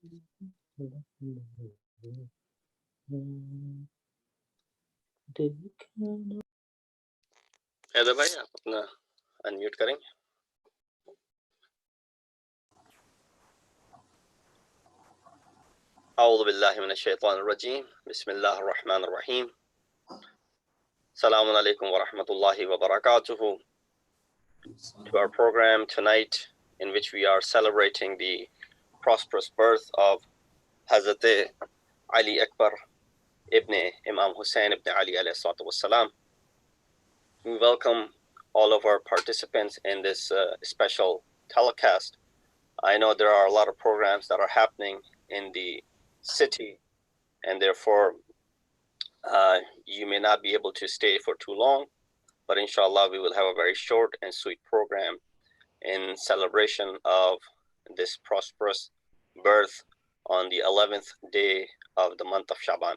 हैदर भाई आप अपना अनम्यूट करेंगे। अऊज़ु बिल्लाहि मिनश शैतानिर रजीम बिस्मिल्लाहिर रहमानिर रहीम Assalamu alaikum wa rahmatullahi wa barakatuhu. To our program tonight, in which we are celebrating the prosperous birth of Hazrat Ali Akbar ibn Imam Hussain ibn Ali alayhi salatu wassalam. We welcome all of our participants in this special telecast. I know there are a lot of programs that are happening in the city, and therefore you may not be able to stay for too long, but inshallah we will have a very short and sweet program in celebration of this prosperous birth on the 11th day of the month of Shabaan.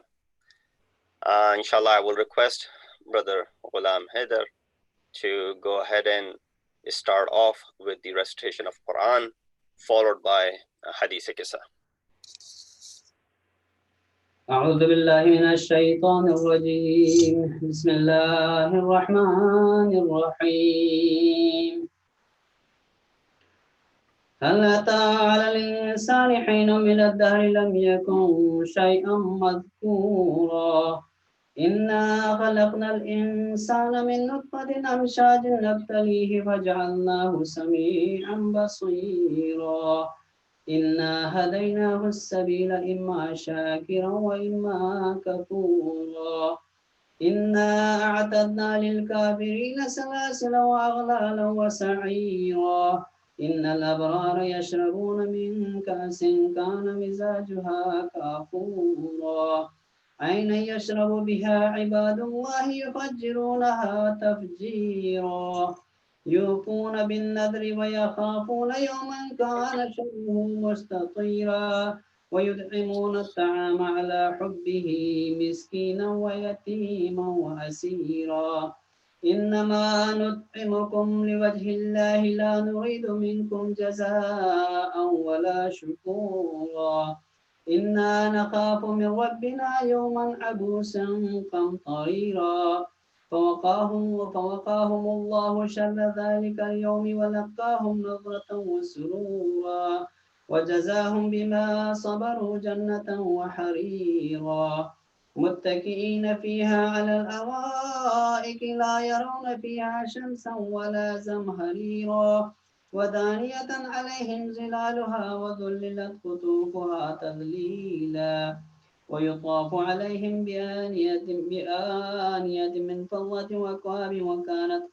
Inshallah, I will request Brother Ghulam Haider to go ahead and start off with the recitation of Quran, followed by Hadith Qissa. أعوذ بالله من الشيطان الرجيم بسم الله الرحمن الرحيم هل أتى على الإنسان حين من الدهر لم يكن شيئا مذكورا إنا خلقنا الإنسان من نطفة أمشاج نبتليه فجعلناه سميعا بصيرا إنا هديناه السبيل إما شاكرا وإما كفورا إنا أعتدنا للكافرين سلاسل وأغلالا وسعيرا إن الأبرار يشربون من كأس كان مزاجها كافورا عينا يشرب بها عباد الله يفجرونها تفجيرا يوفون بالنذر ويخافون يوما كان شره مستطيرا ويدعمون الطعام على حبه مسكينا ويتيما وأسيرا إنما نطعمكم لوجه الله لا نريد منكم جزاء ولا شكورا إنا نخاف من ربنا يوما عبوسا قمطريرا فوقاهم الله شر ذلك اليوم ولقاهم نظرة وسرورا وجزاهم بما صبروا جنة وحريرا متكئين فيها على الأرائك لا يرون فيها شمسا ولا زمهريرا ودانية عليهم ظلالها وذللت قطوفها تذليلا ويطاف عليهم بآنية من فضة وأكواب وكانت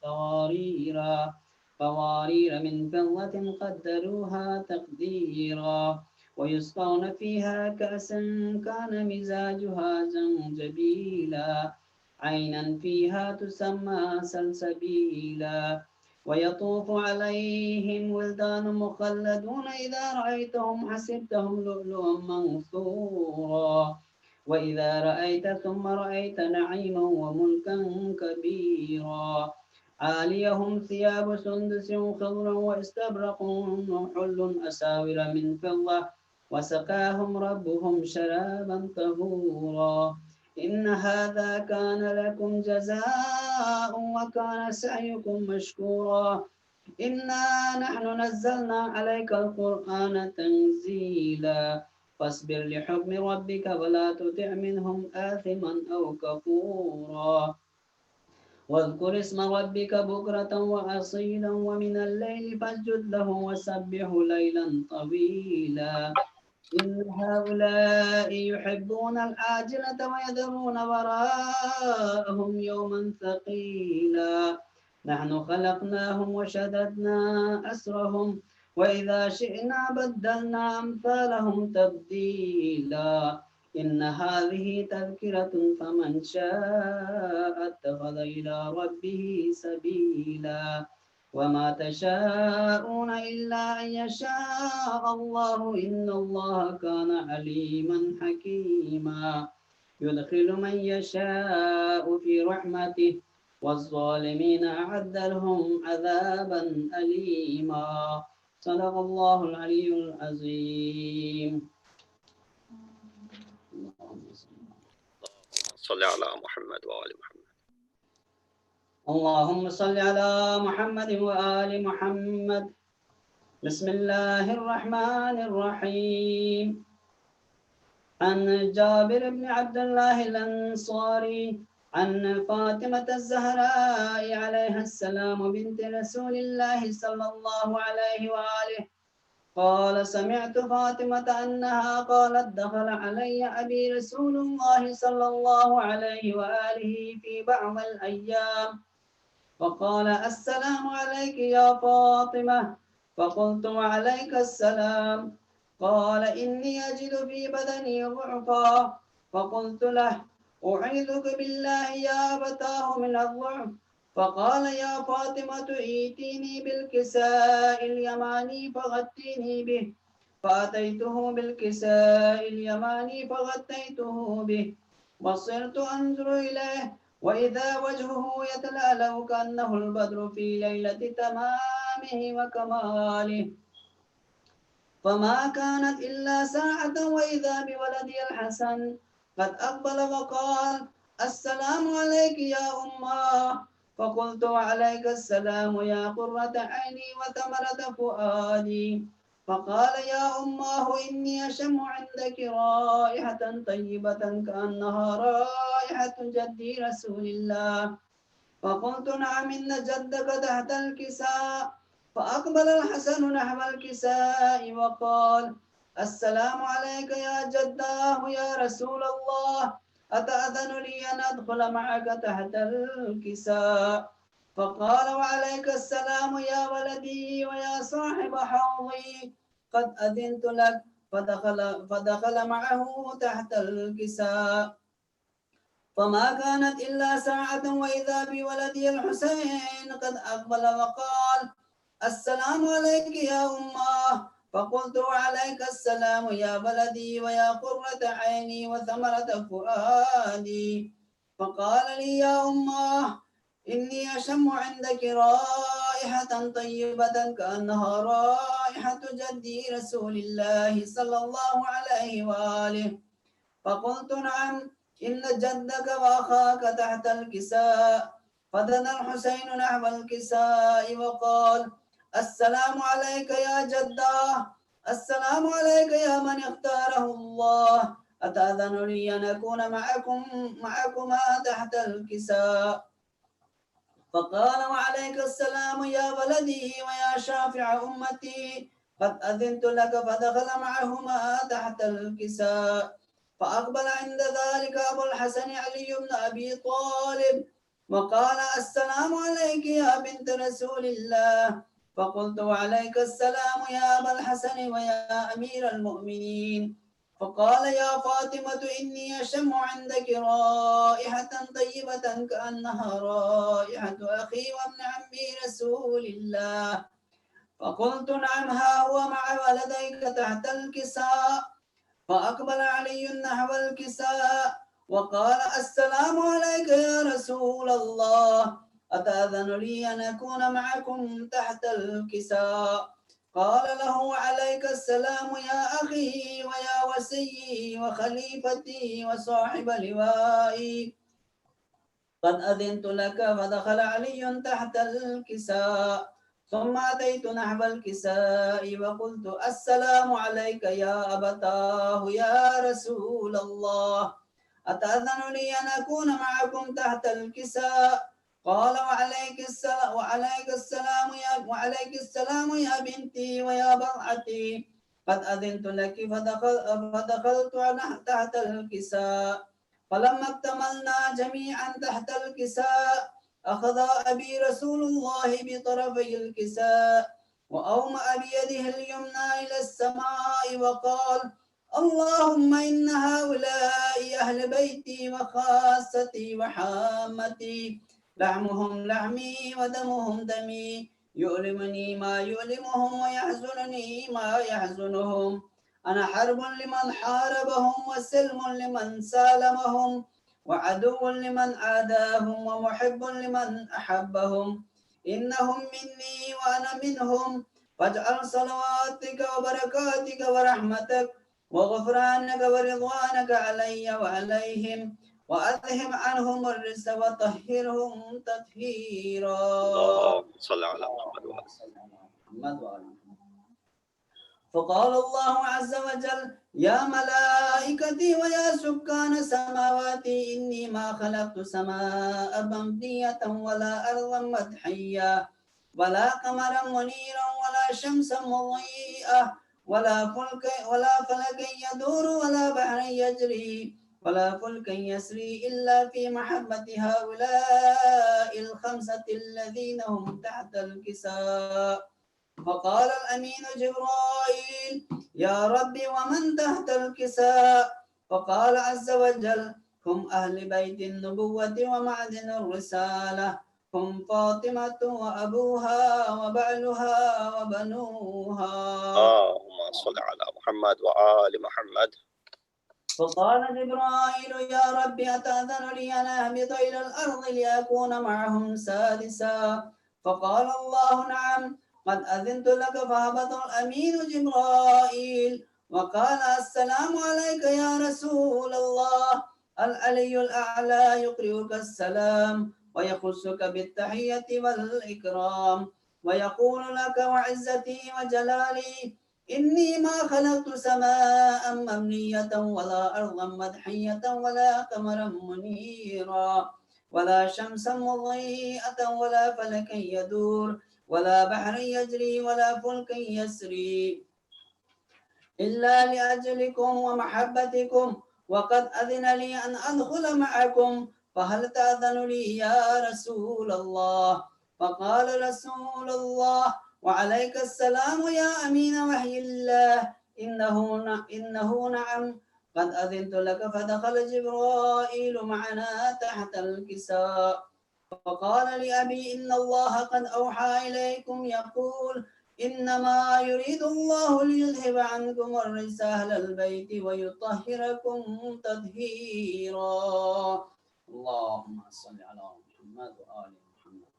قوارير من فضة قدروها تقديرا ويسقون فيها كأسا كان مزاجها زنجبيلا عينا فيها تسمى سلسبيلا ويطوف عليهم ولدان مخلدون إذا رأيتهم حسبتهم لؤلؤا منثورا وإذا رأيت ثم رأيت نعيما وملكا كبيرا عاليهم ثياب سندس خضر واستبرق وحل أساور من فضة وسقاهم ربهم شرابا طهورا إن هذا كان لكم جزاء وكان سعيكم مشكورا إنا نحن نزلنا عليك القرآن تنزيلا فاصبر لحكم ربك ولا تطع منهم آثما أو كفورا واذكر اسم ربك بكرة وأصيلا ومن الليل فاسجد له وسبح ليلا طويلا إن هؤلاء يحبون العاجلة ويذرون وراءهم يوما ثقيلا نحن خلقناهم وشددنا أسرهم وإذا شئنا بدلنا أمثالهم تبديلا إن هذه تذكرة فمن شاء اتخذ إلى ربه سبيلا وما تشاءون إلا أن يشاء الله إن الله كان عليما حكيما يدخل من يشاء في رحمته والظالمين أعد لهم عذابا أليما صدق الله العلي العظيم صل على محمد وآل محمد. اللهم صل على محمد وآل محمد. بسم الله الرحمن الرحيم. عن جابر بن عبد الله الأنصاري عن فاطمة الزهراء عليها السلام بنت رسول الله صلى الله عليه وآله قال سمعت فاطمة أنها قالت دخل علي أبي رسول الله صلى الله عليه وآله في بعض الأيام فقال السلام عليك يا فاطمة فقلت وعليك السلام قال إني أجد في بدني ضعفا فقلت له أعيذك بالله يا أبتاه من الضعف فقال يا فاطمة ائتيني بالكساء اليماني فغطيني به فأتيته بالكساء اليماني فغطيته به وصرت أنظر إليه وإذا وجهه يتلألأ كأنه البدر في ليلة تمامه وكماله فما كانت إلا ساعة وإذا بولدي الحسن قد أقبل وقال السلام عليك يا أماه فقلت وعليك السلام يا قرة عيني وثمرة فؤادي فقال يا أماه إني أشم عندك رائحة طيبة كأنها رائحة جدي رسول الله فقلت نعم إن جدك تحت الكساء فأقبل الحسن نحو الكساء وقال السلام عليك يا جداه يا رسول الله أتأذن لي أن أدخل معك تحت الكساء فقال وعليك السلام يا ولدي ويا صاحب حوضي قد أذنت لك فدخل معه تحت الكساء فما كانت إلا ساعة وإذا بولدي الحسين قد أقبل وقال السلام عليك يا أماه فقلت وعليك السلام يا ولدي ويا قرة عيني وثمرة فؤادي فقال لي يا أماه إني أشم عندك رائحة طيبة كأنها رائحة جدي رسول الله صلى الله عليه وآله فقلت نعم إن جدك وأخاك تحت الكساء فدنا الحسين نحو الكساء وقال السلام عليك يا جداه السلام عليك يا من اختاره الله أتأذن لي أن أكون معكما تحت الكساء فقال وعليك السلام يا ولدي ويا شافع أمتي قد أذنت لك فدخل معهما تحت الكساء فأقبل عند ذلك أبو الحسن علي بن أبي طالب وقال السلام عليك يا بنت رسول الله فقلت وعليك السلام يا أبا الحسن ويا أمير المؤمنين فقال يا فاطمة إني أشم عندك رائحة طيبة كأنها رائحة أخي وابن عمي رسول الله فقلت نعم ها هو مع ولديك تحت الكساء فأقبل علي نحو الكساء وقال السلام عليك يا رسول الله أتأذن لي أن أكون معكم تحت الكساء قال له عليك السلام يا أخي ويا وسيي وخليفتي وصاحب لوائي قد أذنت لك فدخل علي تحت الكساء ثم أتيت نحو الكساء وقلت السلام عليك يا أبتاه يا رسول الله أتأذن لي أن أكون معكم تحت الكساء قال وعليك السلام يا بنتي ويا بضعتي قد أذنت لك فدخلت تحت الكساء فلما اكتملنا جميعا تحت الكساء أخذ أبي رسول الله بطرفي الكساء وأومأ بيده اليمنى إلى السماء وقال اللهم إن هؤلاء أهل بيتي وخاصتي وحامتي لحمهم لحمي ودمهم دمي يؤلمني ما يؤلمهم ويحزنني ما يحزنهم أنا حرب لمن حاربهم وسلم لمن سالمهم وعدو لمن عاداهم ومحب لمن أحبهم إنهم مني وأنا منهم فاجعل صلواتك وبركاتك ورحمتك وغفرانك ورضوانك علي وعليهم وأذهب عنهم الرجس وطهرهم تطهيرا. اللهم صل على محمد وعلى محمد وعلى محمد. فقال الله عز وجل: يا ملائكتي ويا سكان سماواتي إني ما خلقت سماء مبنية ولا أرضا مدحية ولا قمرا منيرا ولا شمسا مضيئة ولا فلكا يدور ولا بحرا يجري ولا فلكا يسري إلا في محبة هؤلاء الخمسة الذين هم تحت الكساء. فقال الأمين جبرائيل: يا ربي ومن تحت الكساء؟ فقال عز وجل: هم أهل بيت النبوة ومعدن الرسالة، هم فاطمة وأبوها وبعلها وبنوها. اللهم صل على محمد وآل محمد. فقال جبرائيل: يا ربي أتأذن لي أن أهبط إلى الأرض لأكون معهم سادسا؟ فقال الله: نعم، قد أذنت لك. فهبط الأمين جبرائيل وقال: السلام عليك يا رسول الله. العلي الأعلى يقرئك السلام ويخصك بالتحية والإكرام ويقول لك: وعزتي وجلالي إني ما خلقت سماء مبنية ولا أرضا مدحية ولا قمرا منيرا ولا شمسا مضيئة ولا فلكا يدور ولا بحرا يجري ولا فلكا يسري إلا لأجلكم ومحبتكم، وقد أذن لي أن أدخل معكم، فهل تأذن لي يا رسول الله؟ فقال رسول الله: وعليك السلام يا أمين وحي الله، إنه نعم، قد أذنت لك. فدخل جبرائيل معنا تحت الكساء فقال لأبي: إن الله قد أوحى إليكم يقول: إنما يريد الله ليذهب عنكم الرجس أهل البيت ويطهركم تطهيرا. اللهم صل على محمد وآل محمد.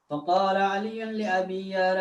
فقال علي لأبي: يا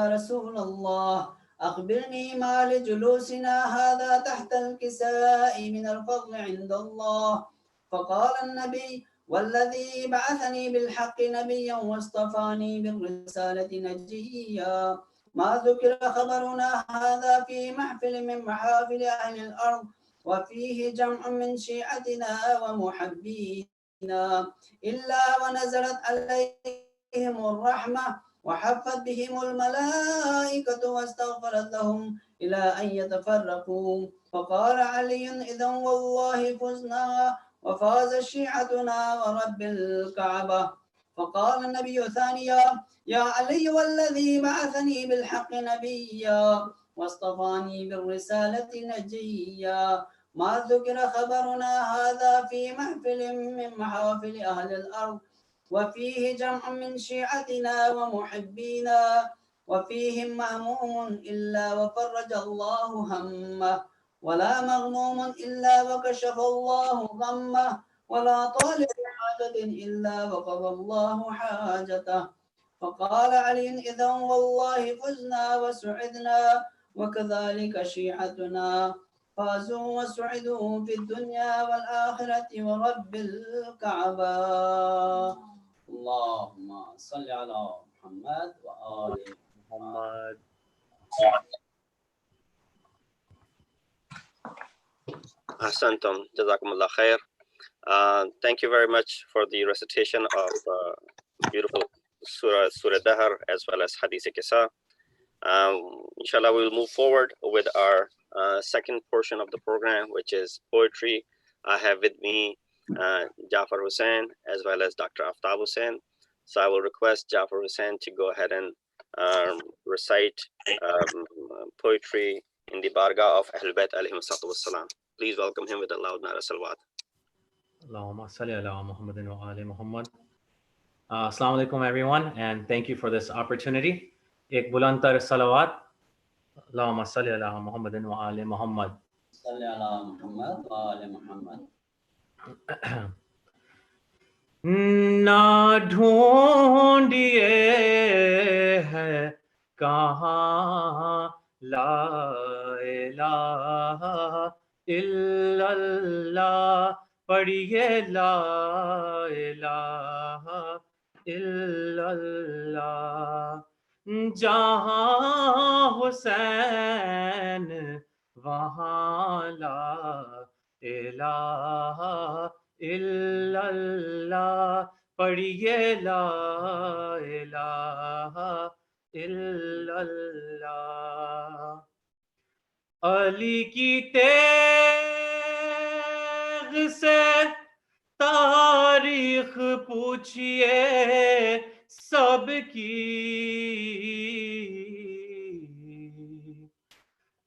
رسول الله، أخبرني ما لجلوسنا هذا تحت الكساء من الفضل عند الله. فقال النبي: والذي بعثني بالحق نبيا واصطفاني بالرسالة نجيا، ما ذكر خبرنا هذا في محفل من محافل أهل الأرض وفيه جمع من شيعتنا ومحبينا إلا ونزلت عليهم الرحمة وحفت بهم الملائكة واستغفرت لهم إلى أن يتفرقوا. فقال علي: إذا والله فزنا وفاز شيعتنا ورب الكعبة. فقال النبي ثانيا: يا علي، والذي بعثني بالحق نبيا واصطفاني بالرسالة نجيا، ما ذكر خبرنا هذا في محفل من محافل أهل الأرض وفيه جمع من شيعتنا ومحبينا وفيهم مهموم إلا وفرج الله همه ولا مغموم إلا وكشف الله غمه ولا طالب حاجة إلا وقضى الله حاجته. فقال علي: إذا والله فزنا وسعدنا وكذلك شيعتنا فازوا وسعدوا في الدنيا والآخرة ورب الكعبة. اللهم صل على محمد وآل محمد. Ahsantum, Jazakumullah khair. Thank you very much for the recitation of beautiful Surah Dahar as well as Hadith Kisa. Inshallah, we will move forward with our second portion of the program, which is poetry. I have with me Jafar Hussain as well as Dr. Aftab Hussain. So I will request Jafar Hussain to go ahead and recite poetry in the Bargah of Ahlul Bayt alayhim wassalam. Please welcome him with a loud nara salawat. Allahumma salli ala Muhammadin wa ali Muhammad. Assalamu alaikum everyone, and thank you for this opportunity. Ek bulantar salawat. Allahumma salli ala Muhammadin wa ali Muhammad. Salli ala Muhammad wa ali Muhammad. ना ढूंढिए है कहाँ लाए الہ الا اللہ پڑھیے لا الہ الا اللہ جہاں حسین وہاں لا الہ الا اللہ پڑھیے لا الہ الا اللہ علی کی تیغ سے تاریخ پوچھئے سب کی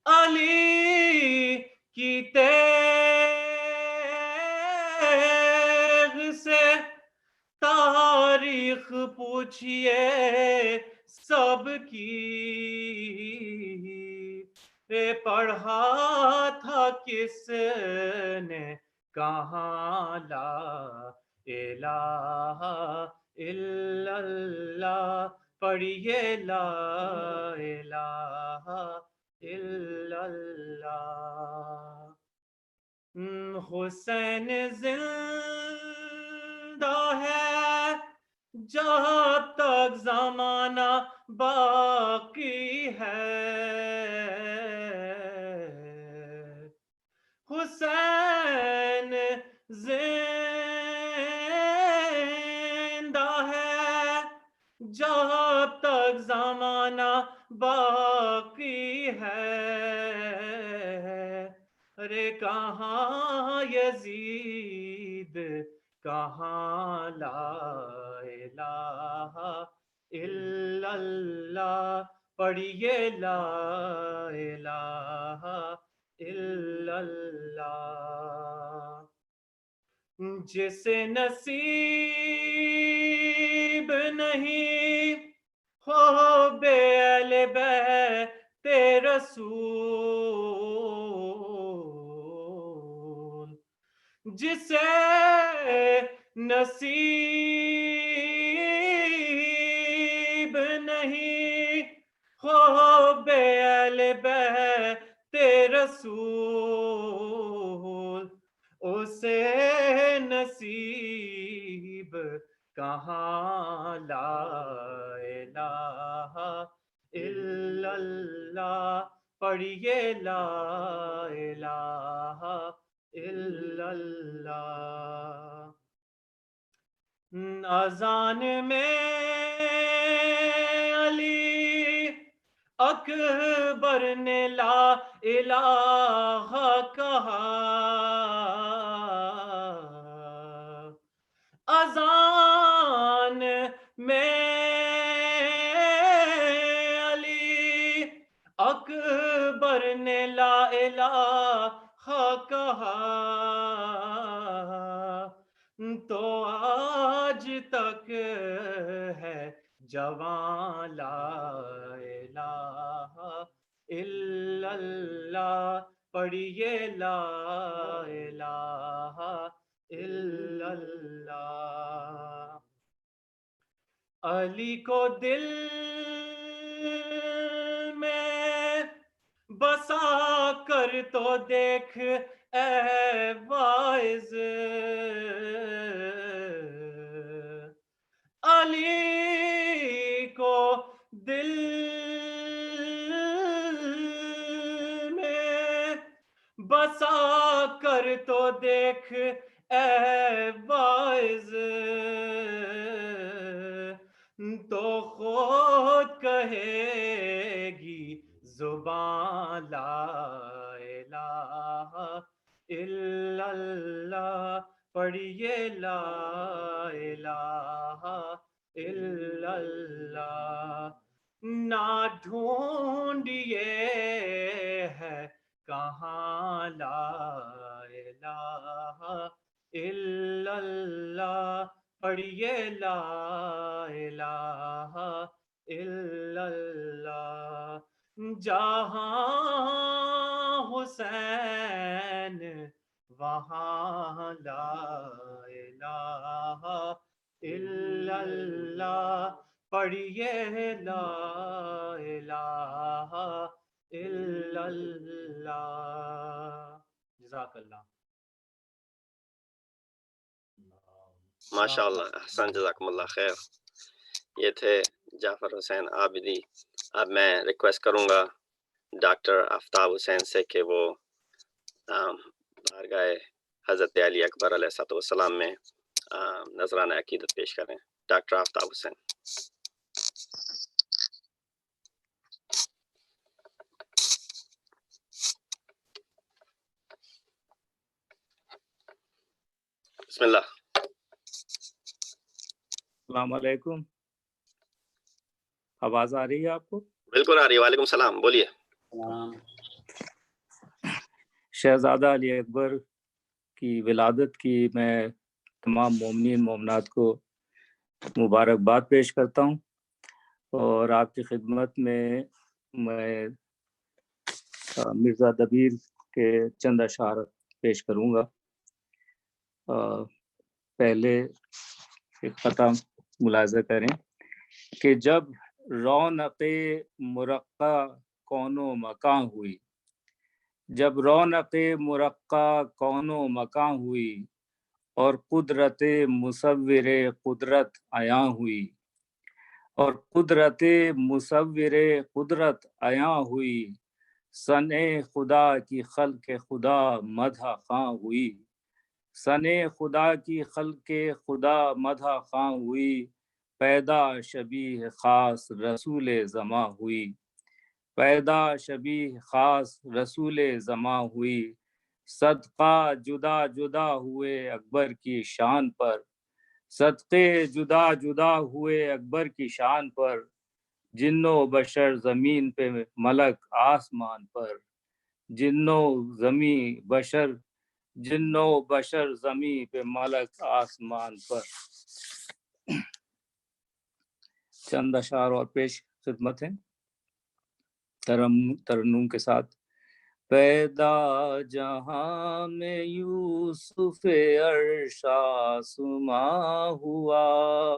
علی کی تیغ سے تاریخ پوچھئے سب کی پڑھا تھا کس نے کہاں لا الہ الا اللہ پڑھیے لا الہ الا اللہ حسین زندہ ہے جب تک زمانہ باقی ہے حسین زندہ ہے جب تک زمانہ باقی ہے ارے کہاں یزید کہاں لا الہ الا اللہ پڑھیے لا الہ الا اللہ جسے نصیب نہیں ہو بے اہل بیت رسول جسے نصیب نہیں ہو بے اہل بیت رسول اسے نصیب کہاں لا الہ الا اللہ پڑھیے لا الہ الا اللہ اذان میں علی اکبر نے لا الہ کہا اذان میں علی اکبر نے لا الہ کہا تو آج تک ہے جوان لا الہ الا اللہ پڑھیے لا الہ الا اللہ علی کو دل میں بسا کر تو دیکھ اے واعظ علی کو دل میں بسا کر تو دیکھ اے واعظ تو خود کہے گی زبان لا الہ الا اللہ پڑھیے لا الہ الا اللہ نہ ڈھونڈیے ہے کہاں لا الہ الا اللہ پڑھیے لا الہ الا اللہ جہاں حسین وہاں لا الہ الا اللہ پڑھیے لا الہ إلا الله. جزاک اللہ. ماشاء اللہ، احسن، جزاکم اللہ خیر. یہ تھے جعفر حسین عابدی. اب میں ریکویسٹ کروں گا ڈاکٹر آفتاب حسین سے کہ وہ بارگاہ حضرت علی اکبر علیہ السلام میں نذرانہ عقیدت پیش کریں. ڈاکٹر آفتاب حسین. بسم اللہ. السلام علیکم. آواز آ رہی ہے آپ کو؟ بالکل آ رہی ہے. وعلیکم السلام، بولیے. شہزادہ علی اکبر کی ولادت کی میں تمام مومنین مومنات کو مبارکباد پیش کرتا ہوں، اور آپ کی خدمت میں مرزا دبیر کے چند اشعار پیش کروں گا. پہلے ایک قطعہ ملاحظہ کریں کہ جب رونق مرقع کون و مکاں ہوئی، جب رونق مرقع کون و مکاں ہوئی، اور قدرت مصور قدرت عیاں ہوئی، اور قدرت مصور قدرت عیاں ہوئی، سنے خدا کی خلق خدا مدح خاں ہوئی، سنے خدا کی خلق خدا مدح خاں ہوئی، پیدا شبیہ خاص رسول زماں ہوئی، پیدا شبیہ خاص رسول زماں ہوئی، صدقہ جدا جدا ہوئے اکبر کی شان پر، صدقے جدا جدا ہوئے اکبر کی شان پر، جن و بشر زمین پہ ملک آسمان پر، جن و بشر زمین پہ ملک آسمان پر. چند اشعار اور پیش خدمت ہیں ترنم کے ساتھ. پیدا جہاں میں یوسف عرش آسماں ہوا،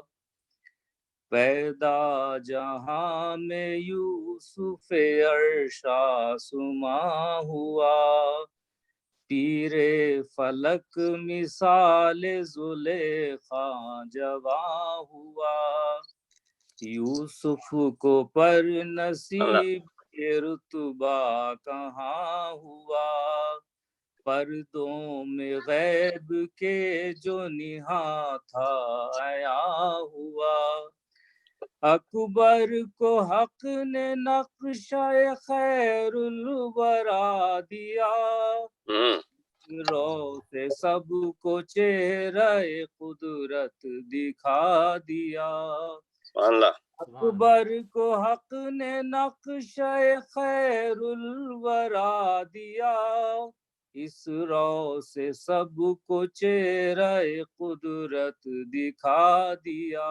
پیدا جہاں میں یوسف عرش آسماں ہوا، پیر فلک مثال زلیخا جواں ہوا، یوسف کو پر نصیب یہ رتبہ کہاں ہوا، پردوں میں غیب کے جو نہاں تھا عیاں ہوا، اکبر کو حق نے نقشہ خیر الورا دیا، رو سے سب کو چہرہ قدرت دکھا دیا، اکبر کو حق نے نقشہ خیر الورا دیا، اس رو سے سب کو چہرہ قدرت دکھا دیا،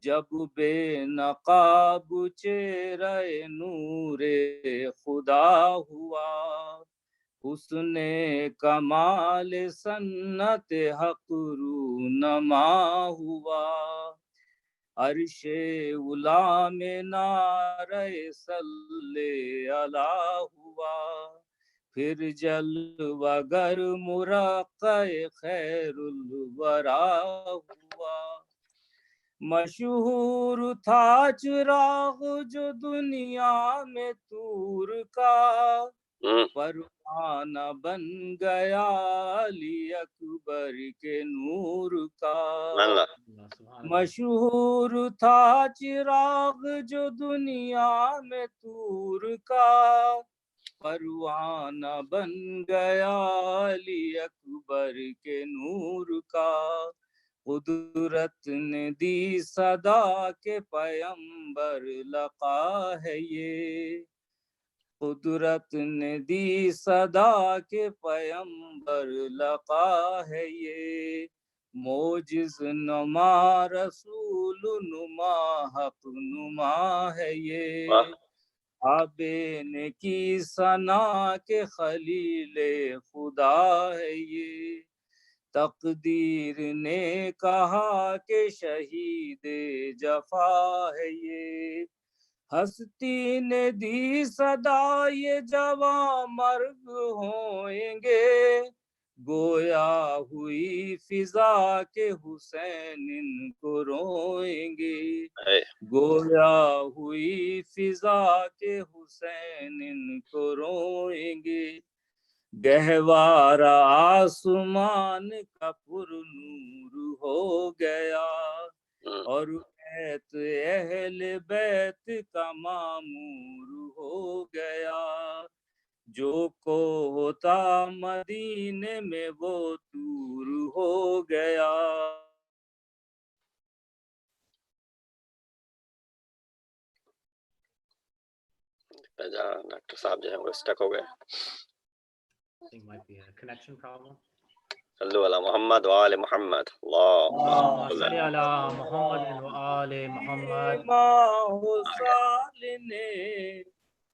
جب بے نقاب چہرہ نور خدا ہوا، حسن کمال سنت حق رونما ہوا، عرش اولا میں نعرہ صلی علی ہوا، پھر جلوہ گر مرقع خیر الورا ہوا، مشہور تھا چراغ جو دنیا میں طور کا، پروانہ بن گیا علی اکبر کے نور کا، مشہور تھا چراغ جو دنیا میں طور کا، پروانہ بن گیا علی اکبر کے نور کا، قدرت نے دی صدا کے پیمبر لقا ہے یہ، قدرت نے دی صدا کے پیمبر لقا ہے یہ، موجز نما رسول نما حق نما ہے یہ، آبین کی ثنا کے خلیل خدا ہے یہ، تقدیر نے کہا کہ شہید جفا ہے یہ، ہستی نے دی صدا یہ جواں مرگ ہوئیں گے گویا ہوئی فضا کے حسین ان کو روئیں گے گویا ہوئی فضا کے حسین ان کو روئیں گے گہوارہ آسمان کا پر نور ہو گیا اور بیت اہل بیت کا معمور ہو گیا جو کو ہوتا مدینے میں وہ دور ہو گیا ڈاکٹر صاحب جو ہے وہ اسٹک ہو گئے connection problem. صلو علی محمد وآل محمد اللہم صلی علی محمد وآل محمد نے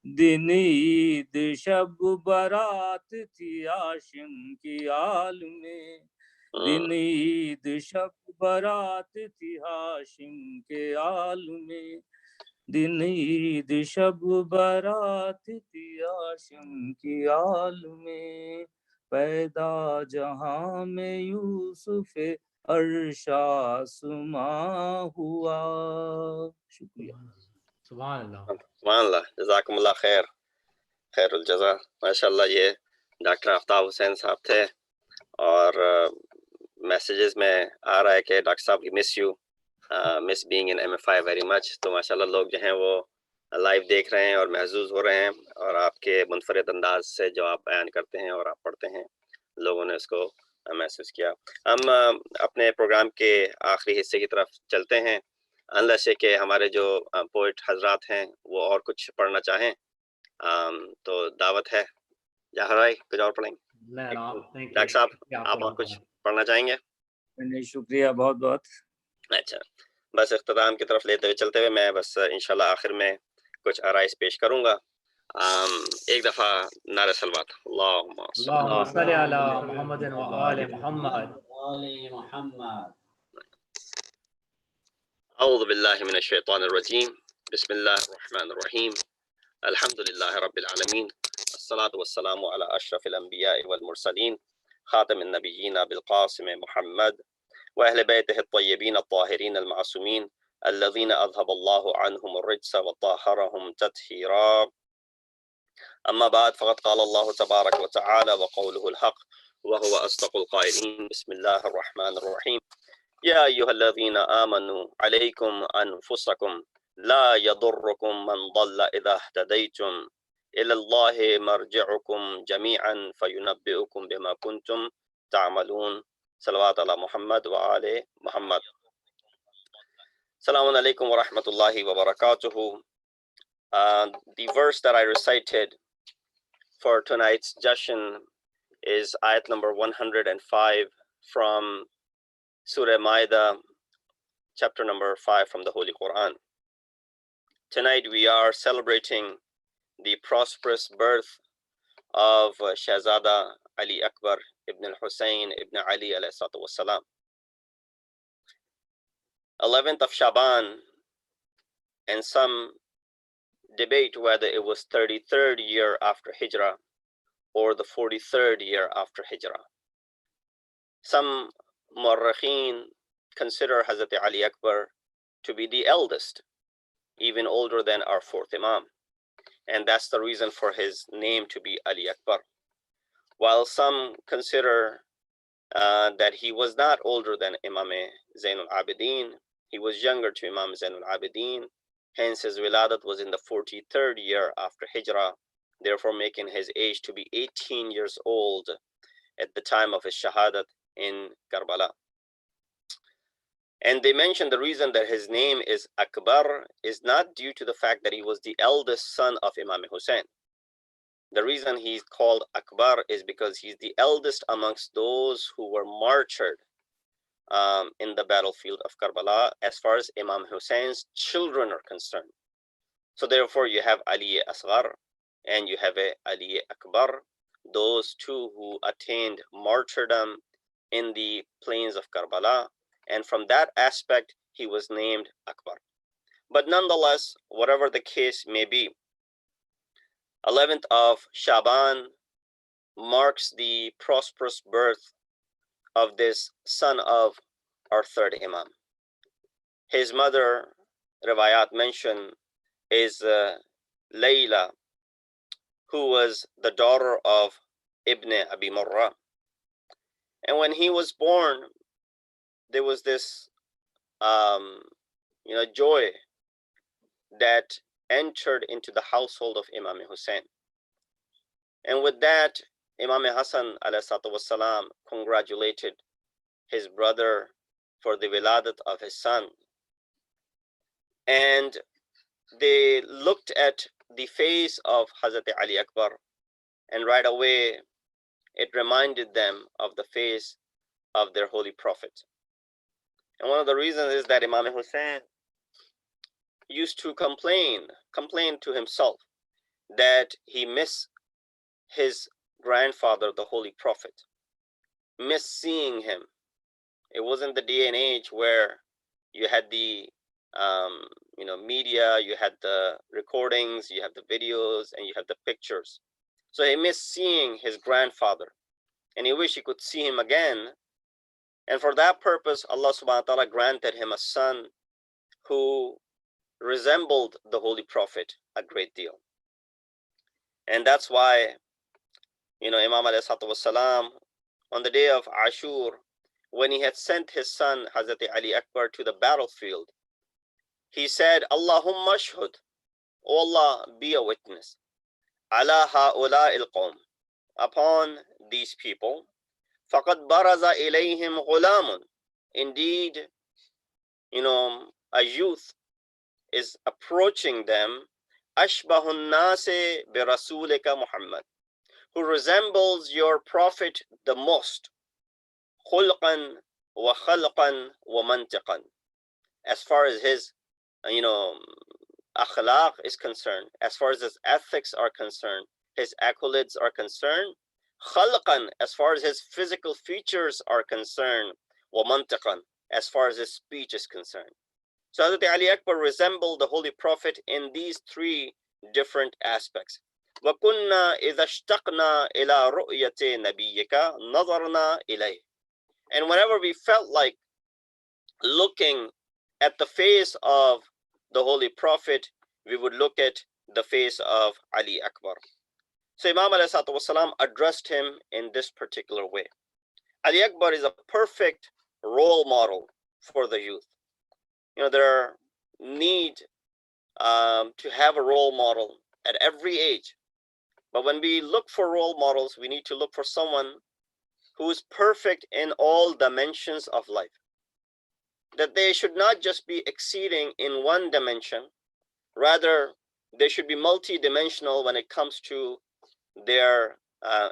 دن عید شب برات تھی عاشم کی آل میں دن عید شب برات تھی ہاشم کے آل میں دن عید شب برات تھی ہاشم کی آل میں پیدا جہاں میں یوسف عرش آسماں ہوا شکریہ سبحان اللہ سبحان اللہ جزاکم اللہ خیر خیر الجزا ماشاء اللہ یہ ڈاکٹر آفتاب حسین صاحب تھے اور میسیجز میں آ رہا ہے کہ ڈاکٹر صاحب miss you miss being in M F I very much تو ماشاء اللہ لوگ جو ہیں وہ لائیو دیکھ رہے ہیں اور محظوظ ہو رہے ہیں اور آپ کے منفرد انداز سے جو آپ بیان کرتے ہیں اور آپ پڑھتے ہیں لوگوں نے اس کو محسوس کیا ہم اپنے پروگرام کے آخری حصے کی طرف چلتے ہیں انلیس ہے کہ ہمارے جو پوئٹ حضرات ہیں وہ اور کچھ پڑھنا چاہیں تو دعوت ہے جاہر بھائی کچھ اور پڑھیں گے ڈاکٹر صاحب آپ اور کچھ پڑھنا چاہیں گے شکریہ بہت بہت اچھا بس اختتام کی طرف لیتے ہوئے چلتے ہوئے میں بس انشاءاللہ آخر میں کچھ آرائز پیش کروں گا ایک دفعہ نعرہ صلوات اللہم صلی علی محمد وآل محمد اعوذ باللہ من الشیطان الرجیم بسم اللہ الرحمن الرحیم الحمد للہ رب العالمین الصلاة والسلام علی اشرف الانبیاء والمرسلین خاتم النبیین بالقاسم محمد واہل بیتہ الطیبین الطاہرین المعصومین الذین اذهب اللہ عنہم الرجس وطہرہم تطہیرا اما بعد فقد قال اللہ تبارک وتعالی وقوله الحق وهو اصدق القائلین بسم اللہ الرحمن الرحیم یا ایہا الذین آمنوا علیکم انفسکم لا يضركم من ضل اذا اهتدیتم الى اللہ مرجعکم جميعا فینبئکم بما کنتم تعملون صلوات علی محمد وآل محمد السلام علیکم ورحمۃ اللہ وبرکاتہ. The verse that I recited for tonight's session is ayat number 105 from Surah Maida, chapter number 5 from the Holy Quran. Tonight we are celebrating the prosperous birth of Shehzada Ali Akbar ibn al-Hussain ibn Ali alayhi salatu wassalam. 11th of Shabaan, and some debate whether it was 33rd year after Hijrah or the 43rd year after Hijrah. Some Mu'arrikheen consider Hazrat Ali Akbar to be the eldest, even older than our fourth Imam, and that's the reason for his name to be Ali Akbar. While some consider that he was not older than Imam Zain al-Abidin, he was younger to Imam Zain al-Abidin, hence his wiladat was in the 43rd year after Hijrah, therefore making his age to be 18 years old at the time of his shahadat in Karbala. And they mentioned the reason that his name is Akbar is not due to the fact that he was the eldest son of Imam Hussain. The reason he's called Akbar is because he's the eldest amongst those who were martyred in the battlefield of Karbala as far as Imam Hussein's children are concerned. So therefore you have Ali Asghar and you have Ali Akbar, those two who attained martyrdom in the plains of Karbala, and from that aspect he was named Akbar. But nonetheless, whatever the case may be, 11th of Shabaan marks the prosperous birth of this son of our third Imam. His mother, Riwayat mention, is Layla, who was the daughter of Ibn Abi Murrah. And when he was born, there was this joy that entered into the household of Imam Hussain. And with that, Imam Hassan ﷺ congratulated his brother for the wiladat of his son. And they looked at the face of Hazrat Ali Akbar, and right away it reminded them of the face of their holy prophet. And one of the reasons is that Imam Hussain used to complain to himself that he missed his grandfather, the holy prophet, missed seeing him. It wasn't the day and age where you had the media, you had the recordings, you have the videos, and you have the pictures. So he missed seeing his grandfather, and he wished he could see him again. And for that purpose, Allah subhanahu wa ta'ala granted him a son who resembled the holy prophet a great deal. And that's why, Imam alayhi salatu wasalam, on the day of Ashur, when he had sent his son Hazrat Ali Akbar to the battlefield, he said, Allahumma ashhud, O Allah, be a witness, ala ha'ula il-qawm, upon these people, faqad baraza ilayhim ghulamun, indeed, a youth is approaching them, ashbahun nase bi rasulika Muhammad, who resembles your prophet the most, khulqan wa khalqan wa mantiqan, as far as his akhlaq is concerned, as far as his ethics are concerned, his accolades are concerned, khalqan, as far as his physical features are concerned, wa mantiqan, as far as his speech is concerned. So Hazrat Ali Akbar resembled the Holy Prophet in these three different aspects. وَكُنَّا إِذَا اشْتَقْنَا إِلَىٰ رُؤْيَةِ نَبِيِّكَ نَظَرْنَا إِلَيْهِ. And whenever we felt like looking at the face of the Holy Prophet, we would look at the face of Ali Akbar. So Imam ﷺ addressed him in this particular way. Ali Akbar is a perfect role model for the youth. There need to have a role model at every age. But when we look for role models, we need to look for someone who is perfect in all dimensions of life. That they should not just be exceeding in one dimension, rather they should be multi-dimensional when it comes to their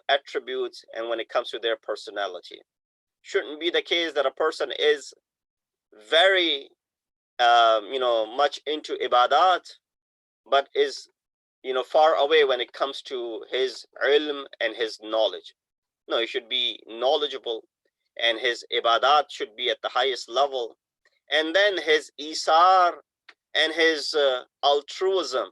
attributes and when it comes to their personality. Shouldn't be the case that a person is very much into ibadat, but is far away when it comes to his ilm and his knowledge. No, he should be knowledgeable, and his ibadat should be at the highest level. And then his isar and his altruism,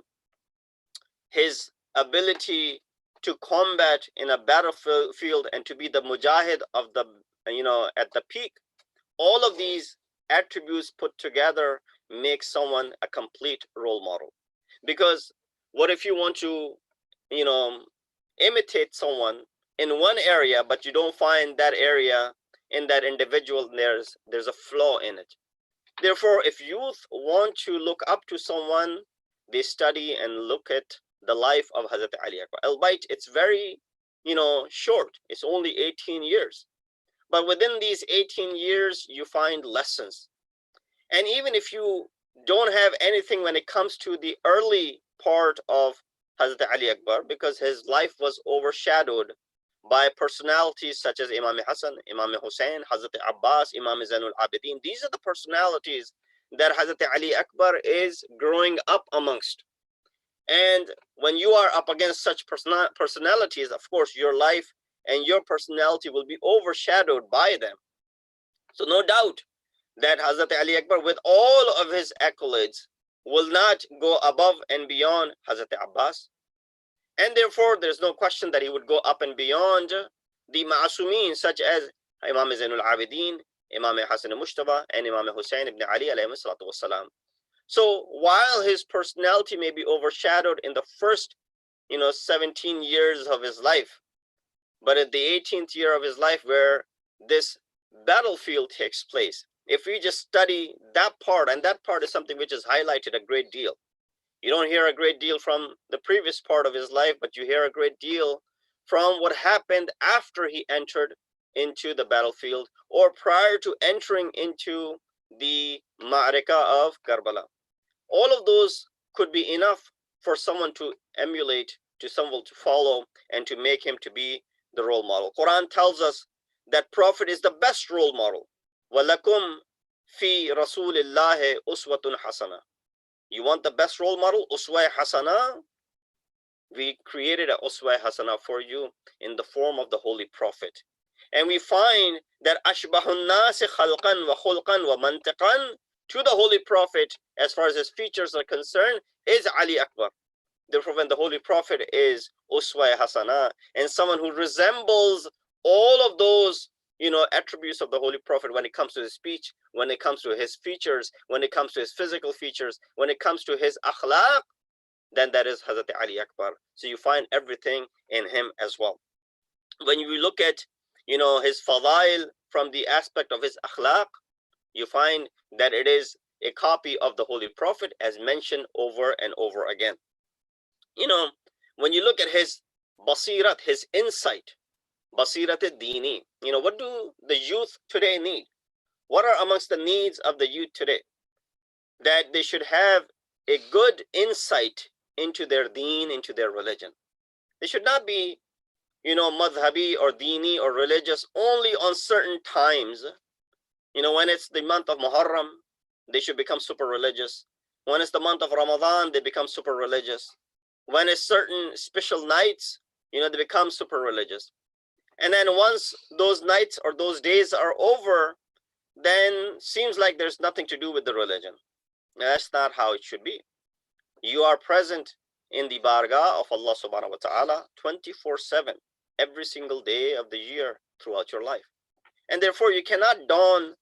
his ability to combat in a battlefield and to be the mujahid of the, at the peak, all of these attributes put together make someone a complete role model. Because what if you want to, imitate someone in one area, but you don't find that area in that individual, there's a flaw in it. Therefore, if youth want to look up to someone, they study and look at the life of Hazrat Ali Akbar. Albeit it's very, short. It's only 18 years. But within these 18 years, you find lessons. And even if you don't have anything when it comes to the early part of Hazrat Ali Akbar, because his life was overshadowed by personalities such as Imam Hassan, Imam Hussain, Hazrat Abbas, Imam Zainul Abidin. These are the personalities that Hazrat Ali Akbar is growing up amongst. And when you are up against such personalities, of course, your life and your personality will be overshadowed by them. So no doubt that Hazrat Ali Akbar, with all of his accolades, will not go above and beyond Hazrat Abbas. And therefore, there's no question that he would go up and beyond the Ma'asumin, such as Imam Zainul Abidin, Imam Hassan al-Mushtaba, and Imam Hussain ibn Ali alayhi salatu wassalam. So while his personality may be overshadowed in the first 17 years of his life, but at the 18th year of his life where this battlefield takes place, if we just study that part, and that part is something which is highlighted a great deal. You don't hear a great deal from the previous part of his life, but you hear a great deal from what happened after he entered into the battlefield or prior to entering into the Ma'arika of Karbala. All of those could be enough for someone to emulate, to someone to follow, and to make him to be the role model. Quran tells us that Prophet is the best role model. وَلَكُمْ فِي رَسُولِ اللَّهِ أُسْوَةٌ حَسَنَةٌ. You want the best role model, Uswa Hasana? We created a Uswa Hasana for you in the form of the Holy Prophet. And we find that Ashbahun Nasi Khalqan wa Khulqan wa Mantiqan to the Holy Prophet, as far as his features are concerned, is Ali Akbar. Therefore, when the Holy Prophet is Uswa Hasana, and someone who resembles all of those attributes of the Holy Prophet when it comes to his speech, when it comes to his features, when it comes to his physical features, when it comes to his akhlaq, then that is Hazrat Ali Akbar. So you find everything in him as well. When you look at his fadail from the aspect of his akhlaq, you find that it is a copy of the Holy Prophet, as mentioned over and over again. When you look at his basirat, his insight, basirat dini, what do the youth today need? What are amongst the needs of the youth today? That they should have a good insight into their deen, into their religion. They should not be, madhabi or dini or religious only on certain times. When it's the month of Muharram, they should become super religious. When it's the month of Ramadan, they become super religious. When it's certain special nights, they become super religious. And then once those nights or those days are over, then seems like there's nothing to do with the religion. That's not how it should be. You are present in the bargah of Allah subhanahu wa ta'ala 24/7, every single day of the year throughout your life. And therefore you cannot don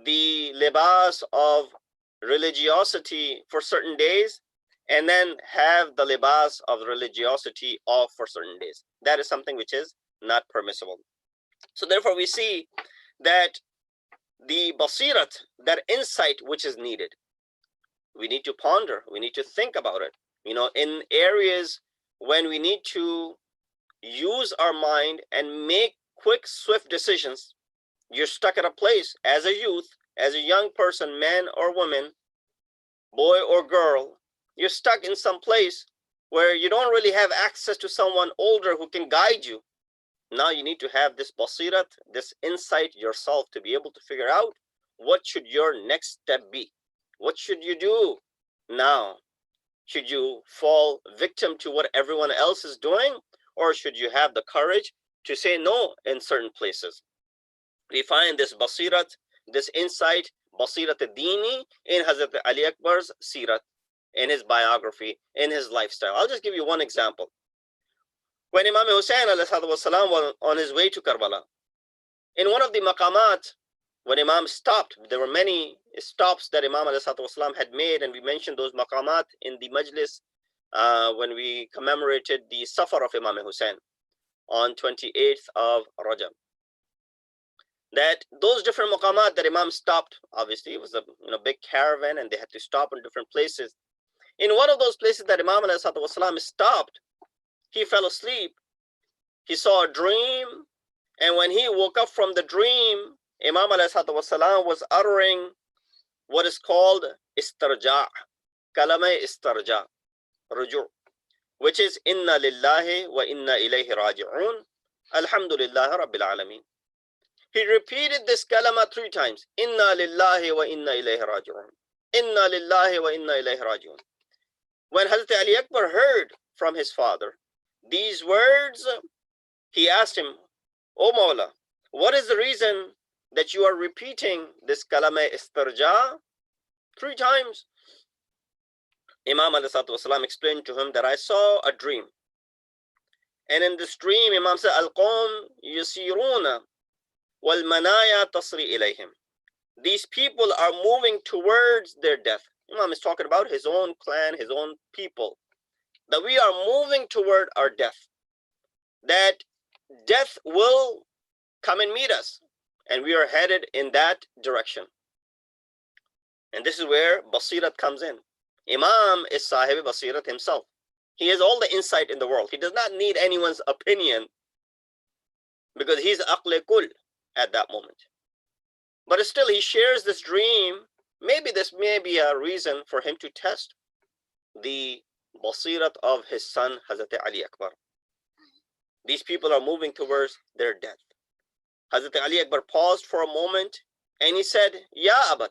the libas of religiosity for certain days and then have the libas of religiosity off for certain days. That is something which is not permissible. So therefore we see that the basirat, that insight which is needed, we need to ponder, we need to think about it. In areas when we need to use our mind and make quick, swift decisions, you're stuck at a place as a youth, as a young person, man or woman, boy or girl, you're stuck in some place where you don't really have access to someone older who can guide you. Now you need to have this basirat, this insight yourself to be able to figure out what should your next step be. What should you do now? Should you fall victim to what everyone else is doing, or should you have the courage to say no in certain places? We find this basirat, this insight, basirat al-dini, in Hazrat Ali Akbar's sirat, in his biography, in his lifestyle. I'll just give you one example. When Imam Hussain was on his way to Karbala, in one of the maqamat, when Imam stopped, there were many stops that Imam had made, and we mentioned those maqamat in the majlis when we commemorated the Safar of Imam Hussain on 28th of Rajab. That those different maqamat that Imam stopped, obviously it was a big caravan and they had to stop in different places. In one of those places that Imam stopped, he fell asleep. He saw a dream, and when he woke up from the dream, Imam was uttering what is called istarja, kalama istarja, ruju', which is inna lillahi wa inna ilayhi raji'un, alhamdulillahi rabbil alameen. He repeated this kalama 3 times, inna lillahi wa inna ilayhi raji'un, inna lillahi wa inna ilayhi raji'un. When Hazrat Ali Akbar heard from his father these words, he asked him, "O Maula, what is the reason that you are repeating this kalama istarja 3 times?" Imam ﷺ explained to him that I saw a dream. And in this dream, Imam said, Al-Qawm yusiruna wal manaya tasri ilayhim. These people are moving towards their death. Imam is talking about his own clan, his own people. That we are moving toward our death. That death will come and meet us. And we are headed in that direction. And this is where Basirat comes in. Imam is Sahib Basirat himself. He has all the insight in the world. He does not need anyone's opinion because he's Aql Kul at that moment. But still, he shares this dream. Maybe this may be a reason for him to test the Basirat of his son, Hazrat Ali Akbar. These people are moving towards their death. Hazrat Ali Akbar paused for a moment and he said, Ya Abat,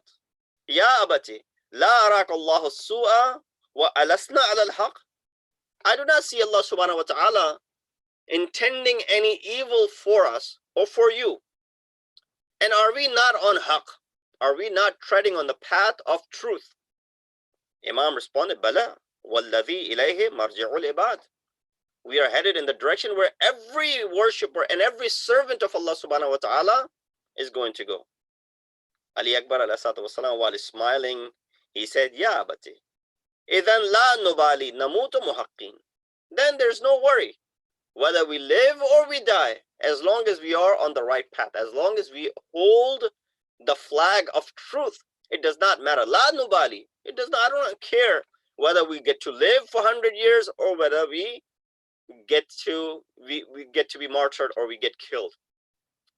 Ya Abati, La arak Allahu su'a wa alasna ala al-haq. I do not see Allah subhanahu wa ta'ala intending any evil for us or for you. And are we not on haq? Are we not treading on the path of truth? Imam responded, Bala, walladhi ilayhi marji'ul ibad. We are headed in the direction where every worshipper and every servant of Allah subhanahu wa ta'ala is going to go. Ali Akbar alayhi salatu wasalam, while smiling, he said, Ya abati, idhan la nubali namutu muhaqqin. Then there's no worry whether we live or we die, as long as we are on the right path, as long as we hold the flag of truth. It does not matter. La nubali. It does not, I don't care whether we get to live for 100 years or whether we get to be martyred or we get killed.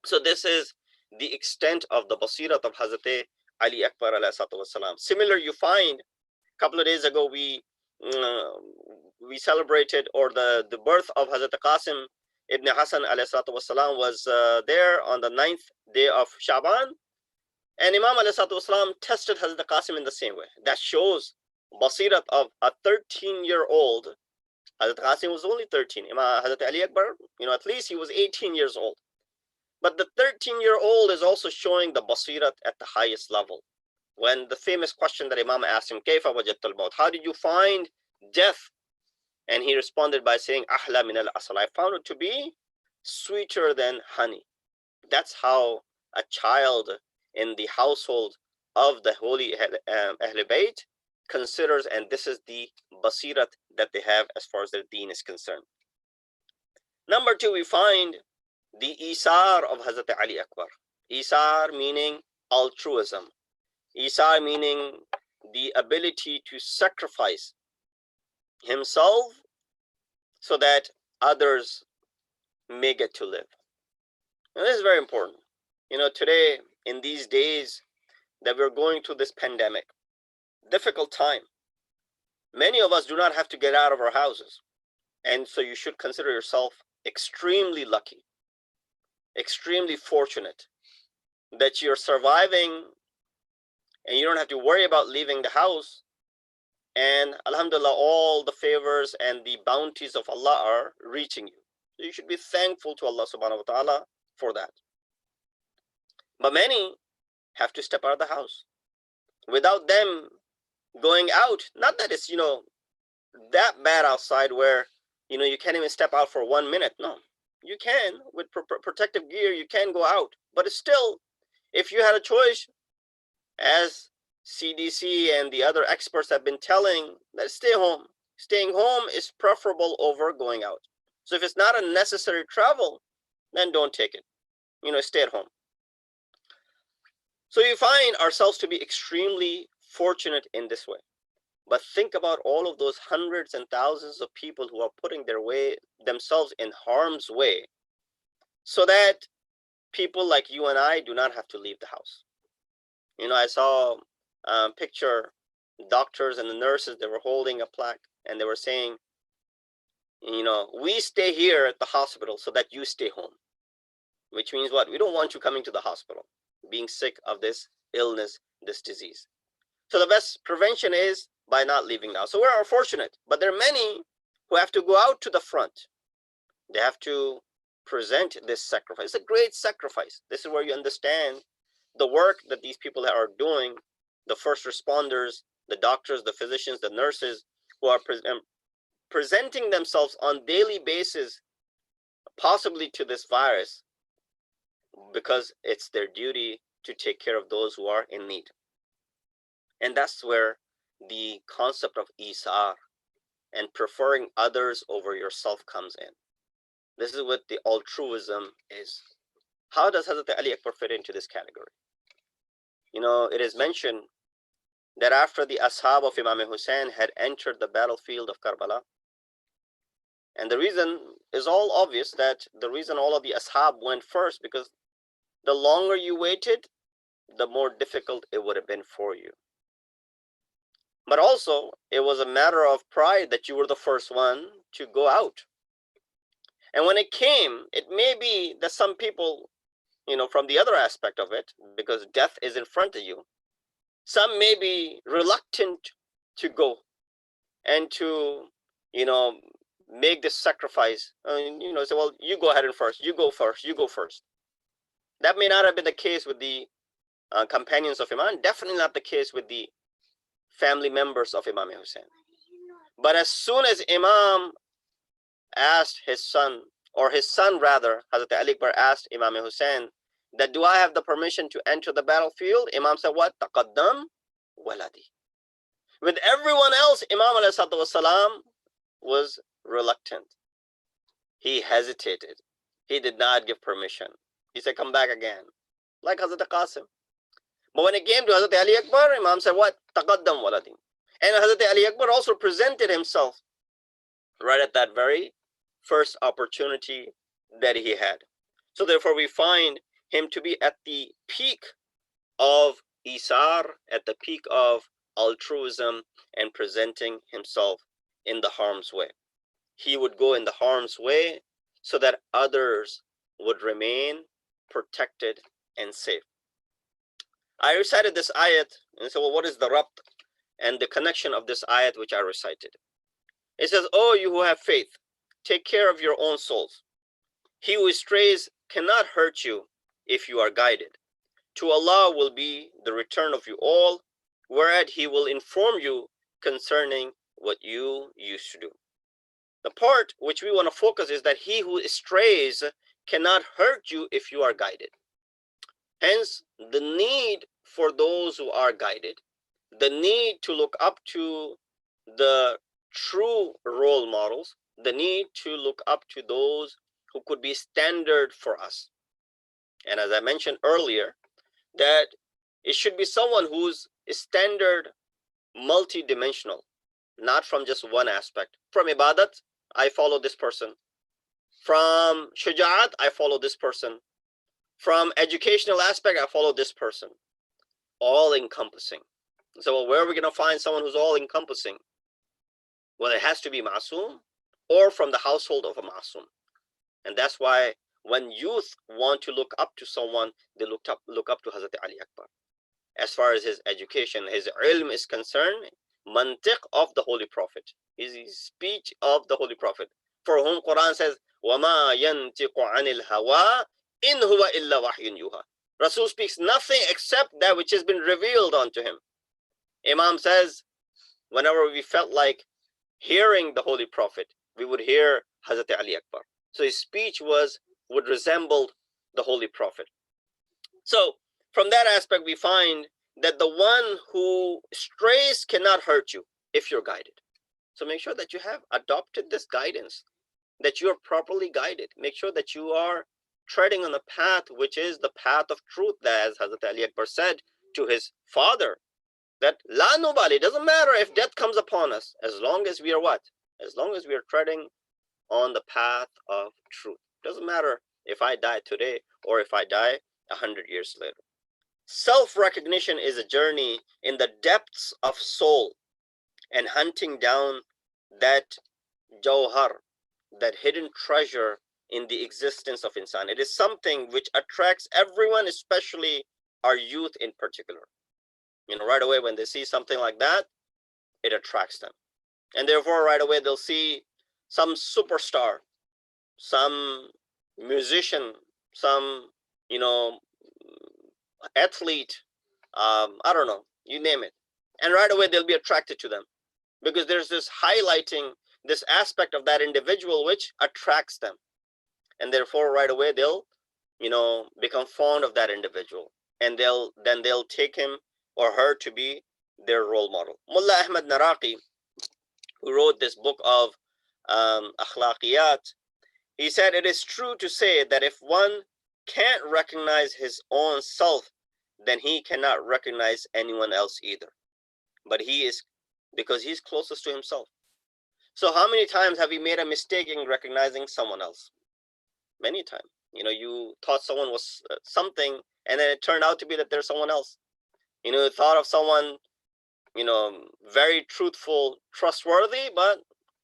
So this is the extent of the basirat of Hazrat Ali Akbar alayhi salatu wasalam. Similar, you find a couple of days ago we celebrated, or the birth of Hazrat Qasim ibn Hassan alayhi salatu wasalam was there on the 9th day of Shabaan, and Imam alayhi salatu wasalam tested Hazrat Qasim in the same way. That shows basirat of a 13-year-old. Hazrat Qasim was only 13. Hazrat Ali Akbar, at least he was 18 years old. But the 13-year-old is also showing the basirat at the highest level. When the famous question that Imam asked him, Kayfa wajadtal maut? How did you find death? And he responded by saying, Ahla min al-asal. I found it to be sweeter than honey. That's how a child in the household of the holy Ahl Bayt considers, and this is the basirat that they have as far as their deen is concerned. Number two, we find the isar of Hazrat Ali Akbar. Isar meaning altruism. Isar meaning the ability to sacrifice himself so that others may get to live. And this is very important. Today, in these days that we're going through this pandemic, difficult time, many of us do not have to get out of our houses. And so you should consider yourself extremely lucky, extremely fortunate that you're surviving and you don't have to worry about leaving the house. And alhamdulillah, all the favors and the bounties of Allah are reaching you. So you should be thankful to Allah subhanahu wa ta'ala for that. But many have to step out of the house. Without them going out, not that it's, that bad outside where, you can't even step out for 1 minute. No, you can, with protective gear, you can go out. But it's still, if you had a choice, as CDC and the other experts have been telling, let's stay home. Staying home is preferable over going out. So if it's not a necessary travel, then don't take it. Stay at home. So you find ourselves to be extremely fortunate in this way. But think about all of those hundreds and thousands of people who are putting themselves in harm's way so that people like you and I do not have to leave the house. I saw a picture, doctors and the nurses, they were holding a plaque and they were saying, we stay here at the hospital so that you stay home. Which means what? We don't want you coming to the hospital, being sick of this illness, this disease. So the best prevention is by not leaving now. So we're fortunate, but there are many who have to go out to the front. They have to present this sacrifice. It's a great sacrifice. This is where you understand the work that these people are doing, the first responders, the doctors, the physicians, the nurses who are presenting themselves on daily basis, possibly to this virus, because it's their duty to take care of those who are in need. And that's where the concept of Isar and preferring others over yourself comes in. This is what the altruism is. How does Hazrat Ali Akbar fit into this category? You know, it is mentioned that after the ashab of Imam Hussain had entered the battlefield of Karbala, and the reason is all obvious, that the reason all of the ashab went first, because the longer you waited, the more difficult it would have been for you. But also, it was a matter of pride that you were the first one to go out. And when it came, it may be that some people, you know, from the other aspect of it, because death is in front of you, some may be reluctant to go and to, you know, make this sacrifice. You know, say, well, you go ahead and first, you go first, you go first. That may not have been the case with the companions of Imam, definitely not the case with the family members of Imam Hussain. But as soon as Imam asked his son, or his son rather, Hazrat Ali Akbar asked Imam Hussain, that do I have the permission to enter the battlefield? Imam said, what? Taqaddam waladi. With everyone else, Imam ﷺ was reluctant. He hesitated. He did not give permission. He said, come back again, like Hazrat Qasim. But when it came to Hazrat Ali Akbar, Imam said, what? Taqaddam waladi. And Hazrat Ali Akbar also presented himself right at that very first opportunity that he had. So therefore we find him to be at the peak of Isar, at the peak of altruism and presenting himself in the harm's way. He would go in the harm's way so that others would remain protected and safe. I recited this ayat and said, well, what is the rabt and the connection of this ayat which I recited? It says, oh, you who have faith, take care of your own souls. He who strays cannot hurt you if you are guided. To Allah will be the return of you all, whereat He will inform you concerning what you used to do. The part which we want to focus is that he who strays cannot hurt you if you are guided. Hence, the need for those who are guided, the need to look up to the true role models, the need to look up to those who could be standard for us. And as I mentioned earlier, that it should be someone who's standard, multi-dimensional, not from just one aspect. From ibadat, I follow this person. From shuja'at, I follow this person. From educational aspect, I follow this person. All encompassing. So well, where are we going to find someone who's all encompassing? Well, it has to be Masoom or from the household of a Masoom. And that's why when youth want to look up to someone, they look up to Hazrat Ali Akbar. As far as his education, his ilm is concerned, mantiq of the Holy Prophet, his speech of the Holy Prophet, for whom Quran says, وَمَا يَنْتِقُ عَنِ الْهَوَىٰ إِنْ هُوَ إِلَّا وَحْيٌ يُوحَىٰ. Rasul speaks nothing except that which has been revealed unto him. Imam says, whenever we felt like hearing the Holy Prophet, we would hear Hazrat Ali Akbar. So his speech would resemble the Holy Prophet. So from that aspect, we find that the one who strays cannot hurt you if you're guided. So make sure that you have adopted this guidance, that you are properly guided. Make sure that you are treading on the path which is the path of truth, that as Hazrat Ali Akbar said to his father, that la nubali, doesn't matter if death comes upon us, as long as we are what? As long as we are treading on the path of truth. Doesn't matter if I die today or if I die 100 years later. Self-recognition is a journey in the depths of soul and hunting down that jawhar, that hidden treasure in the existence of insan. It is something which attracts everyone, especially our youth in particular. You know, right away when they see something like that, it attracts them. And therefore, right away, they'll see some superstar, some musician, some, you know, athlete, I don't know, you name it. And right away they'll be attracted to them, because there's this highlighting this aspect of that individual which attracts them, and therefore right away they'll become fond of that individual, and they'll take him or her to be their role model. Mullah Ahmad Naraqi, who wrote this book of Akhlaqiyat, he said, it is true to say that if one can't recognize his own self, then he cannot recognize anyone else either. But he is, because he's closest to himself. So how many times have you made a mistake in recognizing someone else? Many times. You thought someone was something, and then it turned out to be that there's someone else. You thought of someone, very truthful, trustworthy, but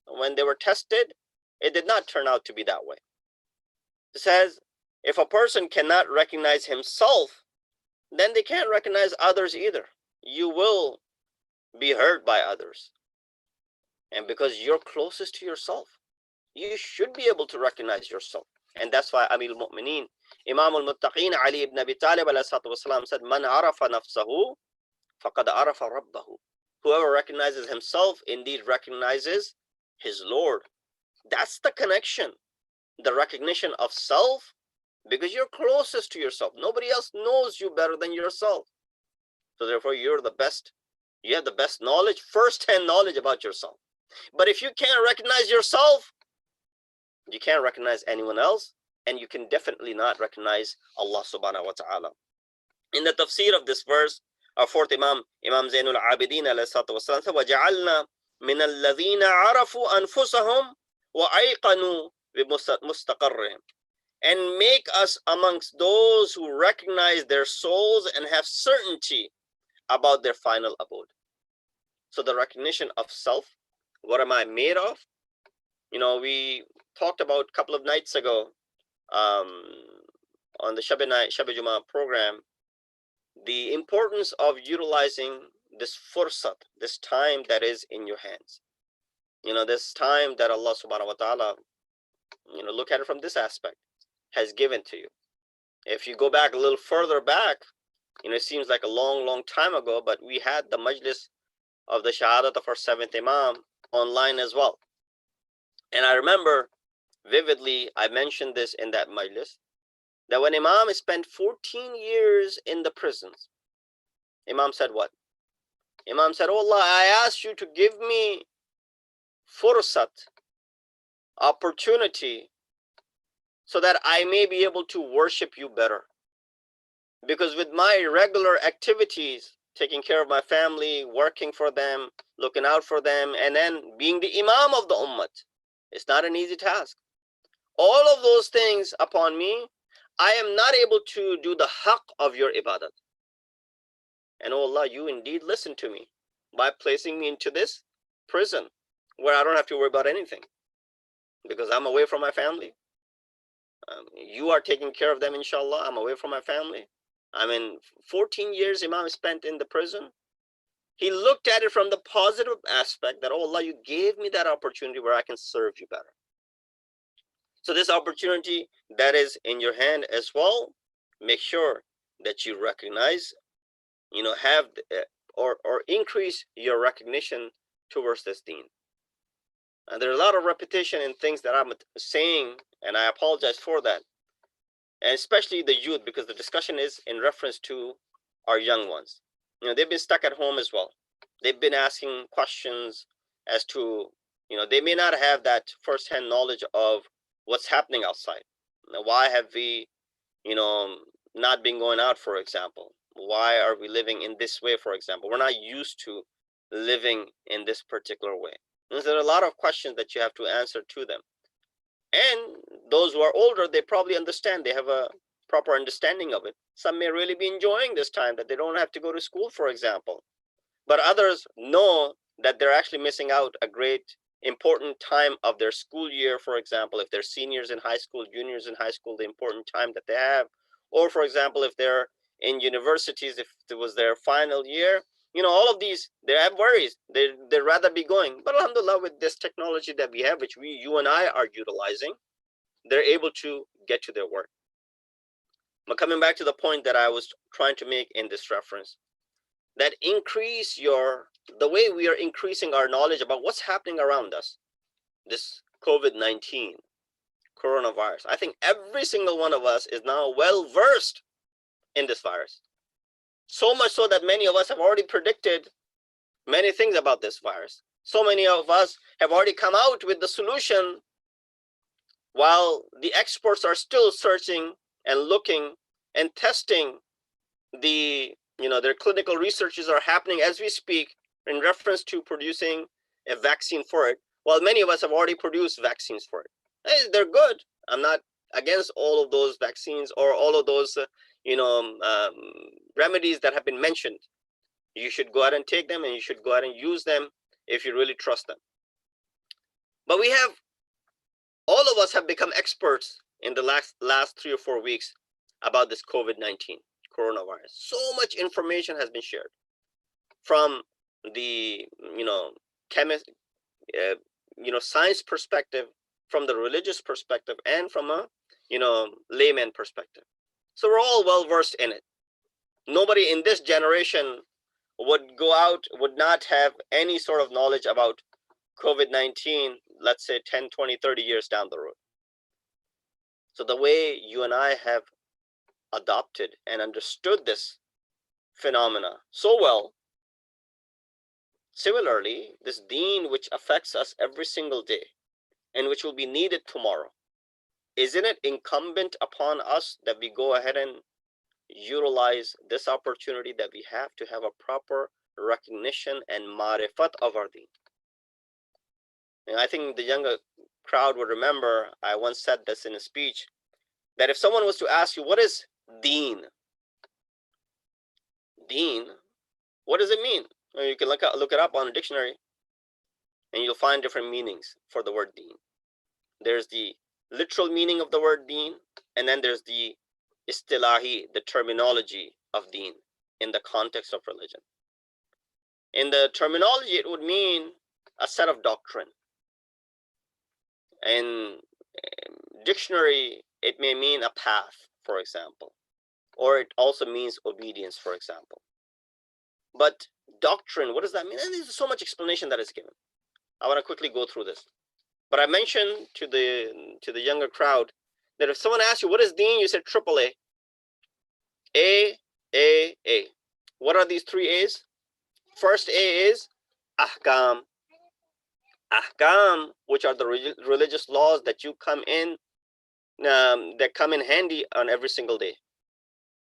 when they were tested, it did not turn out to be that way. It says, if a person cannot recognize himself, then they can't recognize others either. You will be hurt by others. And because you're closest to yourself, you should be able to recognize yourself. And that's why Amir al-Mu'mineen, Imam al-Muttaqeen, Ali ibn Abi Talib ﷺ said, Man arafa nafsahu, faqad arafa rabbahu. Whoever recognizes himself, indeed recognizes his Lord. That's the connection, the recognition of self, because you're closest to yourself. Nobody else knows you better than yourself. So therefore, you're the best. You have the best knowledge, first-hand knowledge about yourself. But if you can't recognize yourself, you can't recognize anyone else, and you can definitely not recognize Allah subhanahu wa ta'ala. In the tafsir of this verse, our fourth Imam, Imam Zainul Abidin alayhi salatu wasalam, said, وَجَعَلْنَا مِنَ الَّذِينَ عَرَفُوا أَنفُسَهُمْ وَأَيْقَنُوا بِمُسْتَقَرِّهِمْ. And make us amongst those who recognize their souls and have certainty about their final abode. So the recognition of self, what am I made of? We talked about a couple of nights ago on the Shab-e Jummah program, the importance of utilizing this fursat, this time that is in your hands. This time that Allah subhanahu wa ta'ala, look at it from this aspect, has given to you. If you go back a little further back, it seems like a long, long time ago, but we had the majlis of the Shahadat of our seventh Imam online as well. And I remember vividly, I mentioned this in that majlis, that when Imam spent 14 years in the prisons, Imam said what? Imam said, oh Allah, I asked you to give me fursat, opportunity, so that I may be able to worship you better. Because with my regular activities, taking care of my family, working for them, looking out for them, and then being the Imam of the Ummah, it's not an easy task. All of those things upon me, I am not able to do the haqq of your ibadat. And oh Allah, you indeed listen to me by placing me into this prison where I don't have to worry about anything because I'm away from my family. You are taking care of them, inshallah. I'm away from my family. 14 years Imam spent in the prison. He looked at it from the positive aspect that, oh Allah, you gave me that opportunity where I can serve you better. So this opportunity that is in your hand as well, make sure that you recognize, have or increase your recognition towards this deen. And there are a lot of repetition in things that I'm saying, and I apologize for that. And especially the youth, because the discussion is in reference to our young ones. They've been stuck at home as well. They've been asking questions as to, they may not have that first-hand knowledge of what's happening outside. Why have we, not been going out, for example? Why are we living in this way, for example? We're not used to living in this particular way. And there are a lot of questions that you have to answer to them. And those who are older, they probably understand. They have a proper understanding of it. Some may really be enjoying this time that they don't have to go to school, for example. But others know that they're actually missing out a great important time of their school year, for example, if they're seniors in high school, juniors in high school, the important time that they have. Or, for example, if they're in universities, if it was their final year, all of these, they have worries. They'd rather be going. But alhamdulillah, with this technology that we have, which you and I are utilizing, they're able to get to their work. But coming back to the point that I was trying to make in this reference, that increase the way we are increasing our knowledge about what's happening around us, this COVID-19 coronavirus. I think every single one of us is now well versed in this virus. So much so that many of us have already predicted many things about this virus. So many of us have already come out with the solution, while the experts are still searching and looking and testing. Their clinical researches are happening as we speak in reference to producing a vaccine for it, while many of us have already produced vaccines for it. They're good. I'm not against all of those vaccines or all of those remedies that have been mentioned. You should go ahead and take them, and you should go ahead and use them if you really trust them. But all of us have become experts in the last 3 or 4 weeks about this COVID-19 coronavirus. So much information has been shared from the science perspective, from the religious perspective, and from a layman perspective. So we're all well versed in it. Nobody in this generation would not have any sort of knowledge about COVID-19, let's say 10, 20, 30 years down the road. So the way you and I have adopted and understood this phenomena so well, similarly, this deen which affects us every single day and which will be needed tomorrow, isn't it incumbent upon us that we go ahead and utilize this opportunity that we have to have a proper recognition and marifat of our deen? And I think the younger crowd would remember I once said this in a speech, that if someone was to ask you, what is deen? Deen, what does it mean? Well, you can look it up on a dictionary, and you'll find different meanings for the word deen. There's the literal meaning of the word deen, and then there's the istilahi, the terminology of deen in the context of religion. In the terminology, it would mean a set of doctrine. In dictionary, it may mean a path, for example, or it also means obedience, for example. But doctrine, what does that mean? And there's so much explanation that is given. I want to quickly go through this. But I mentioned to the younger crowd that if someone asks you, what is deen? You said triple A. A. What are these 3 A's? First A is ahkam. Ahkam, which are the religious laws that come in handy on every single day.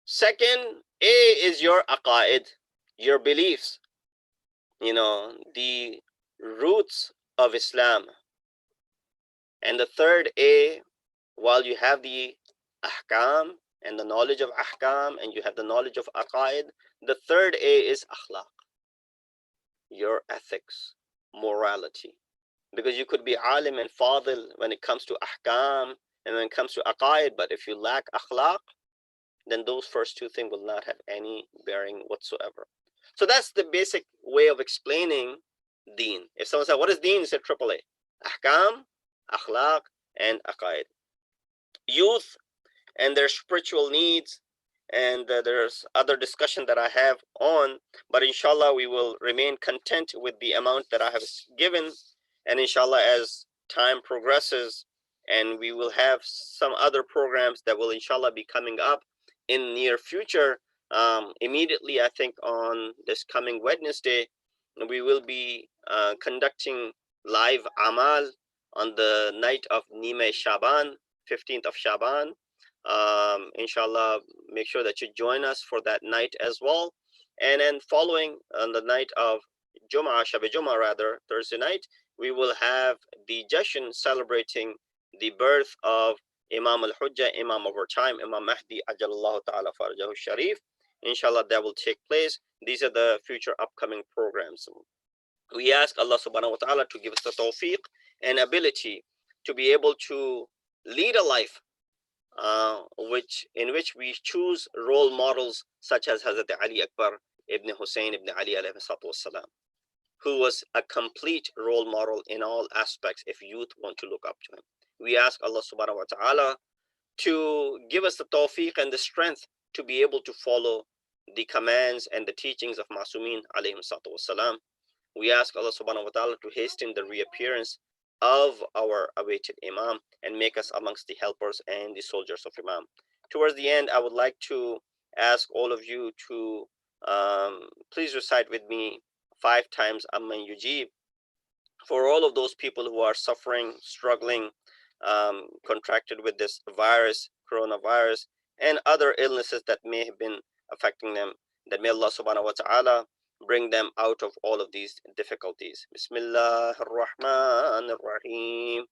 Second A is your aqaid, your beliefs, the roots of Islam. And the third A, while you have the ahkam and the knowledge of ahkam, and you have the knowledge of aqaid, the third A is akhlaq, your ethics, morality. Because you could be alim and fadil when it comes to ahkam and when it comes to aqaid, but if you lack akhlaq, then those first 2 things will not have any bearing whatsoever. So that's the basic way of explaining deen. If someone said, what is deen? You said triple A. Ahkam, akhlaq, and aqaid. Youth and their spiritual needs, and there's other discussion that I have on, but inshallah we will remain content with the amount that I have given, and inshallah as time progresses, and we will have some other programs that will inshallah be coming up in near future. Immediately, I think on this coming Wednesday, we will be conducting live amal on the night of Nime Shabaan, 15th of Shabaan. Inshallah, make sure that you join us for that night as well. And then following on the night of Jum'ah, Jum'ah rather, Thursday night, we will have the Jashan celebrating the birth of Imam al-Hujjah, Imam of our time, Imam Mahdi Ajalallahu Ta'ala Farajahu Sharif. Inshallah, that will take place. These are the future upcoming programs. We ask Allah subhanahu wa ta'ala to give us the tawfiq and ability to be able to lead a life in which we choose role models such as Hazrat Ali Akbar ibn Hussain ibn Ali alayhi salatu wassalam, who was a complete role model in all aspects if youth want to look up to him. We ask Allah subhanahu wa ta'ala to give us the tawfiq and the strength to be able to follow the commands and the teachings of Masumin alayhim salatu wassalam. We ask Allah subhanahu wa ta'ala to hasten the reappearance of our awaited Imam and make us amongst the helpers and the soldiers of Imam. Towards the end, I would like to ask all of you to please recite with me 5 times Amman Yujib for all of those people who are suffering, struggling, contracted with this virus, coronavirus, and other illnesses that may have been affecting them, that may Allah subhanahu wa ta'ala bring them out of all of these difficulties. Bismillah ar-Rahman ar-Rahim.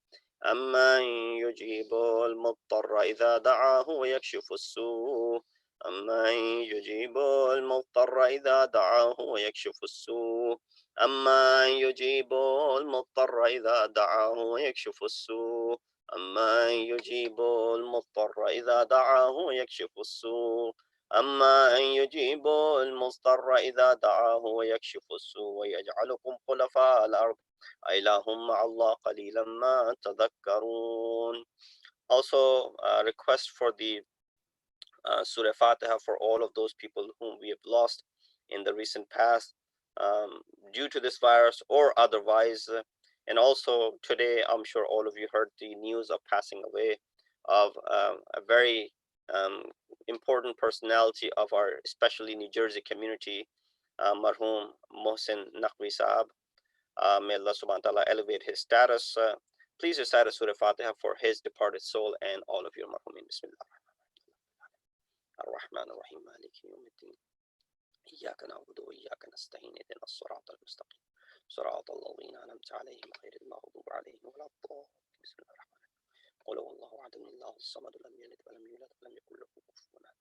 أَمَّنْ يُجِيبُ الْمُضْطَرَّ إِذَا دَعَاهُ وَيَكْشِفُ السُّوءَ أَمَّنْ يُجِيبُ الْمُضْطَرَّ إِذَا دَعَاهُ وَيَكْشِفُ السُّوءَ أَمَّنْ يُجِيبُ الْمُضْطَرَّ إِذَا دَعَاهُ وَيَكْشِفُ السُّوءَ أَمَّنْ يُجِيبُ الْمُضْطَرَّ إِذَا دَعَاهُ وَيَكْشِفُ السُّوءَ أَمَّنْ يُجِيبُ الْمُضْطَرَّ إِذَا دَعَاهُ وَيَكْشِفُ السُّوءَ وَيَجْعَلُكُمْ خُلَفَاءَ الْأَرْضِ أَإِلَٰهٌ مَّعَ اللَّهِ قَلِيلًا مَا تَذَكَّرُونَ. Also, request for the Surah Fatiha for all of those people whom we have lost in the recent past due to this virus or otherwise. And also today, I'm sure all of you heard the news of passing away of a very important personality of our, especially New Jersey community, Marhum Mohsin Naqvi Saab. May Allah subhanahu wa ta'ala elevate his status. Please recite Surah Fatiha for his departed soul and all of your marhumin. Bismillah. الرحمن الرحيم مالك يوم الدين إياك نعبد وإياك نستعين اهدنا الصراط المستقيم صراط الذين أنعمت عليهم غير المغضوب عليهم ولا الضالين. بسم الله الرحمن الرحيم قل هو الله أحد الله الصمد لم يلد ولم يولد ولم يكن له كفوا أحد.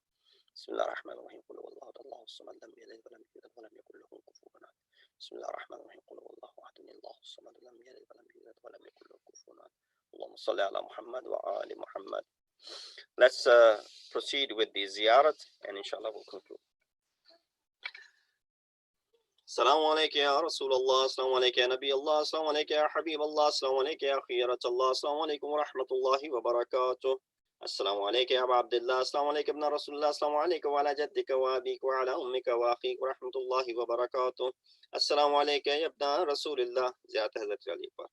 بسم الله الرحمن الرحيم قل هو الله أحد الله الصمد لم يلد ولم يولد ولم يكن له كفوا أحد. بسم الله الرحمن الرحيم قل هو الله أحد الله الصمد لم يلد ولم يولد ولم يكن له كفوا أحد. اللهم صل على محمد وآل محمد. Let's proceed with the ziyarat and inshallah we'll conclude. Assalamu alaikum ya Rasulullah, assalamu alaikum ya Nabi Allah, assalamu alaikum ya Habib Allah, assalamu alaikum ya Khirat Allah, assalamu alaikum wa rahmatullahi wa barakatuh. Assalamu alaikum ya Abu Abdullah, assalamu alaikum ibn Rasulullah, assalamu alaikum wa ala jaddika wa abika wa ala ummika wa akhik wa rahmatullahi wa barakatuh. Assalamu alaikum ya ibn Rasulullah, Ziyarat Hazrat Akbar.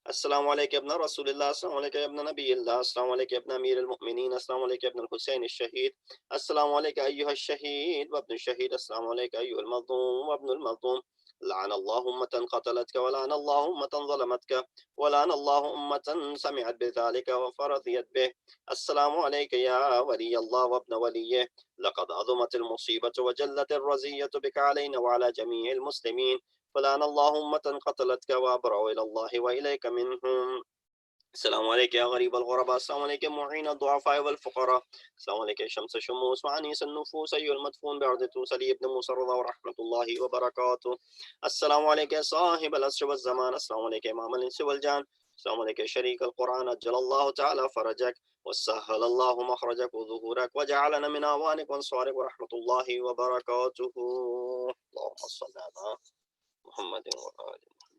السلام عليك يا ابن رسول الله، السلام عليك يا ابن نبي الله، السلام عليك يا ابن أمير المؤمنين، السلام عليك يا ابن الحسين الشهيد، السلام عليك أيها الشهيد وابن الشهيد، السلام عليك أيها المظلوم وابن المظلوم. لعن الله أمة قتلتك ولعن الله أمة ظلمتك ولعن الله أمة سمعت بذلك وفرضيت به. السلام عليك يا ولي الله وابن وليه، لقد عظمت المصيبة وجلت الرزية بك علينا وعلى جميع المسلمين، فلعن الله أمة قتلتك وأبرأوا إلى الله وإليك منهم. السلام عليك يا غريب الغرباء، السلام عليك معين الضعفاء والفقراء، السلام عليك يا شمس الشموس وعنيس النفوس أيها المدفون بعرض توسلي ابن موسى الرضا ورحمة الله وبركاته. السلام عليك يا صاحب العصر والزمان، السلام عليك يا إمام الإنس والجان، السلام عليك يا شريك القرآن، أجل الله تعالى فرجك وسهل الله مخرجك وظهورك وجعلنا من أعوانك وأنصارك ورحمة الله وبركاته. اللهم صل على محمد وآل محمد.